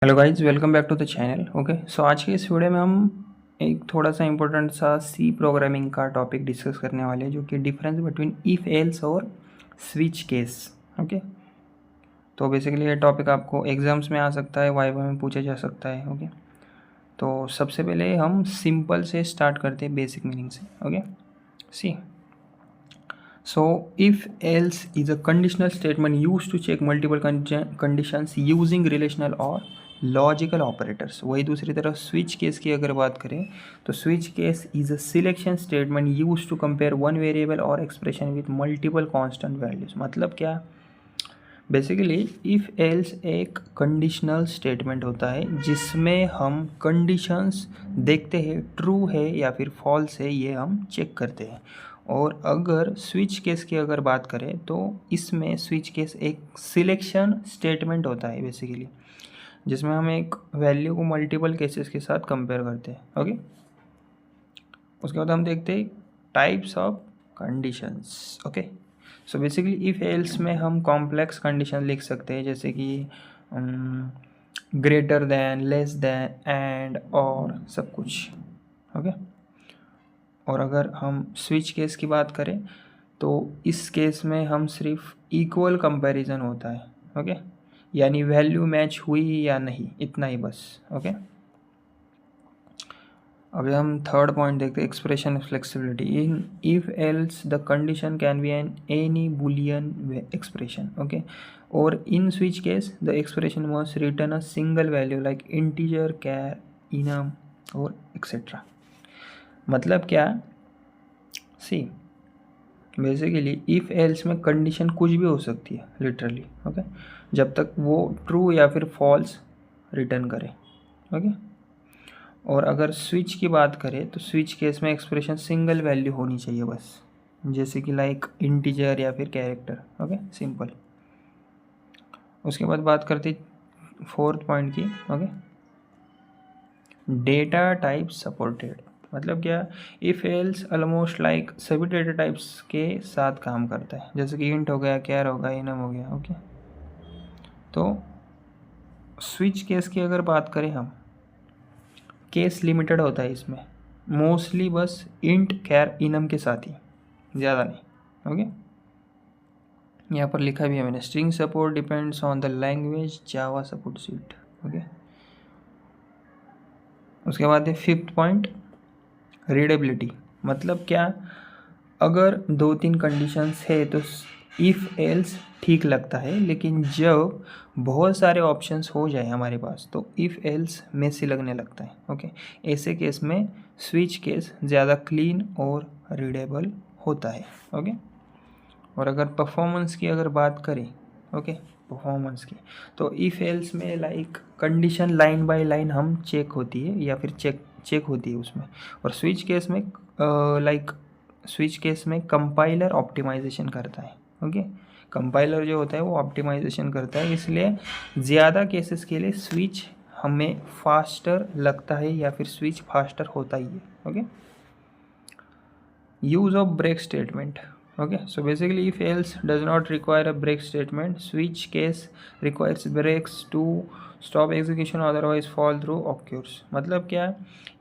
Hello guys, welcome back to the channel. Okay, so आज के इस वीडियो में हम एक थोड़ा सा इंपॉर्टेंट सा सी प्रोग्रामिंग का टॉपिक डिस्कस करने वाले हैं, जो कि डिफरेंस बिटवीन इफ एल्स और स्विच केस। ओके, तो बेसिकली ये टॉपिक आपको एग्जाम्स में आ सकता है, वाइवा में पूछा जा सकता है। ओके, तो सबसे पहले हम सिंपल से स्टार्ट करते हैं, बेसिक मीनिंग से। Okay, C, so if else is a conditional statement used to check multiple conditions using relational or logical operators. वही दूसरी तरफ स्विच केस की अगर बात करें तो switch case is a selection statement use to compare one variable और expression with multiple constant values. मतलब क्या, बेसिकली इफ़ एल्स एक कंडीशनल स्टेटमेंट होता है जिसमें हम कंडीशंस देखते हैं, ट्रू है या फिर फॉल्स है, ये हम चेक करते हैं। और अगर स्विच केस की अगर बात करें तो इसमें स्विच केस एक सिलेक्शन स्टेटमेंट होता है बेसिकली, जिसमें हम एक वैल्यू को मल्टीपल केसेस के साथ कंपेयर करते हैं। ओके, उसके बाद हम देखते हैं types of conditions. Okay, so basically if else में हम कॉम्प्लेक्स कंडीशन लिख सकते हैं, जैसे कि greater than, less than, and, और सब कुछ। ओके, और अगर हम स्विच केस की बात करें तो इस केस में हम सिर्फ इक्वल कंपैरिजन होता है। ओके, यानी वैल्यू मैच हुई या नहीं, इतना ही बस। ओके, अभी हम थर्ड पॉइंट देखते हैं, expression flexibility. In if else the condition can be an any boolean expression. Okay, और in switch case the expression must return a single value like integer, char, enum और etcetera. मतलब क्या, see, basically if else में condition कुछ भी हो सकती है लिटरली। ओके, जब तक वो ट्रू या फिर फॉल्स रिटर्न करे। ओके, और अगर स्विच की बात करें तो स्विच केस में एक्सप्रेशन सिंगल वैल्यू होनी चाहिए बस, जैसे कि लाइक इंटीजर या फिर कैरेक्टर। Okay, simple. उसके बाद बात करते फोर्थ पॉइंट की। Okay, data type supported. मतलब क्या, इफ एल्स ऑलमोस्ट लाइक सभी डेटा टाइप्स के साथ काम करता है, जैसे कि इंट हो गया, कैर हो गया, इनम हो गया। ओके, तो स्विच केस की अगर बात करें हम, केस लिमिटेड होता है इसमें, मोस्टली बस इंट, कैर, इनम के साथ ही, ज़्यादा नहीं। ओके, यहाँ पर लिखा भी है मैंने, string support depends on the language Java support sweet. Okay, उसके बाद है फिफ्थ पॉइंट, रीडेबिलिटी। मतलब क्या, अगर दो तीन कंडीशंस है तो इफ़ एल्स ठीक लगता है, लेकिन जब बहुत सारे ऑप्शंस हो जाए हमारे पास तो इफ़ एल्स मेसी लगने लगता है। ओके, ऐसे केस में स्विच केस ज़्यादा क्लीन और रीडेबल होता है। ओके, और अगर परफॉर्मेंस की अगर बात करें, ओके, परफॉर्मेंस की, तो इफ़ एल्स में like condition line by line हम चेक होती है या फिर चेक होती है उसमें। और स्विच केस में स्विच केस में कंपाइलर ऑप्टिमाइजेशन करता है। ओके, कंपाइलर जो होता है वो ऑप्टिमाइजेशन करता है, इसलिए ज़्यादा केसेस के लिए स्विच हमें फास्टर लगता है या फिर स्विच फास्टर होता ही है। Okay, use of break statement. Okay, so basically if else does not require a break statement, switch case requires breaks to stop execution, otherwise fall through occurs। मतलब क्या,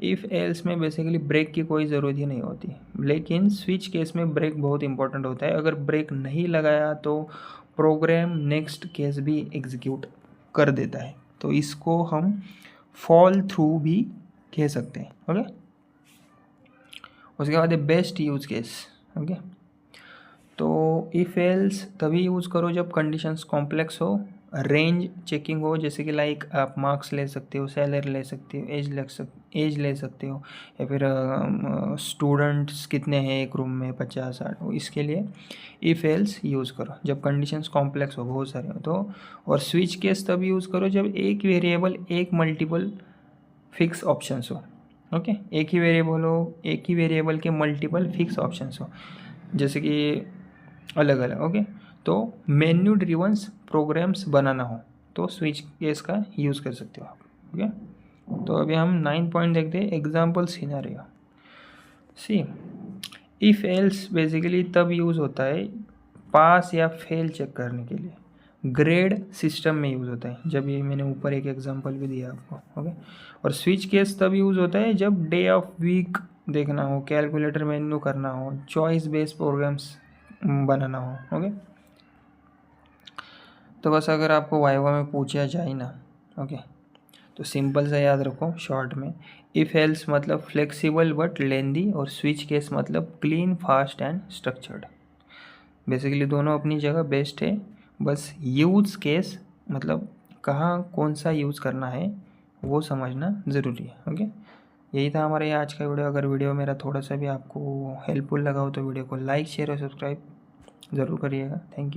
if else में basically break की कोई ज़रूरत ही नहीं होती, लेकिन switch case में ब्रेक बहुत इंपॉर्टेंट होता है। अगर ब्रेक नहीं लगाया तो प्रोग्राम नेक्स्ट केस भी एग्जीक्यूट कर देता है, तो इसको हम फॉल थ्रू भी कह सकते हैं। ओके, उसके बाद है बेस्ट यूज केस। ओके, तो इफ एल्स तभी यूज़ करो जब कंडीशंस कॉम्प्लेक्स हो, रेंज चेकिंग हो, जैसे कि लाइक आप मार्क्स ले सकते हो, सैलरी ले सकते हो, एज ले सकते हो, या फिर स्टूडेंट्स कितने हैं एक रूम में, 50-60, इसके लिए इफ एल्स यूज़ करो जब कंडीशंस कॉम्प्लेक्स हो, बहुत सारे हो तो। और स्विच केस तब यूज़ करो जब एक वेरिएबल एक मल्टीपल फिक्स ऑप्शंस हो। ओके, एक ही वेरिएबल हो, एक ही वेरिएबल के मल्टीपल फिक्स ऑप्शंस हो, जैसे कि अलग अलग। ओके, तो मेन्यू ड्रिवंस प्रोग्राम्स बनाना हो तो स्विच केस का यूज़ कर सकते हो आप। ओके, तो अभी हम 9 पॉइंट देखते हैं, example scenario. C, if else basically तब यूज़ होता है पास या फेल चेक करने के लिए। ग्रेड सिस्टम में यूज़ होता है, जब ये मैंने ऊपर एक एग्जांपल भी दिया आपको। ओके, और स्विच केस तब यूज़ होता है जब डे ऑफ वीक देखना हो, कैलकुलेटर मेन्यू करना हो, चॉइस बेस्ड प्रोग्राम्स बनाना हो। ओके, तो बस अगर आपको वाइवा में पूछा जाए ना, ओके, तो सिंपल सा याद रखो शॉर्ट में, इफ़ एल्स मतलब फ्लेक्सिबल बट लेंदी, और स्विच केस मतलब clean, fast and structured. Basically दोनों अपनी जगह बेस्ट है, बस यूज़ केस मतलब कहाँ कौन सा यूज़ करना है वो समझना ज़रूरी है। ओके, यही था हमारा ये आज का वीडियो। अगर वीडियो मेरा थोड़ा सा भी आपको हेल्पफुल लगा हो तो वीडियो को लाइक, शेयर और सब्सक्राइब ज़रूर करिएगा। Thank you.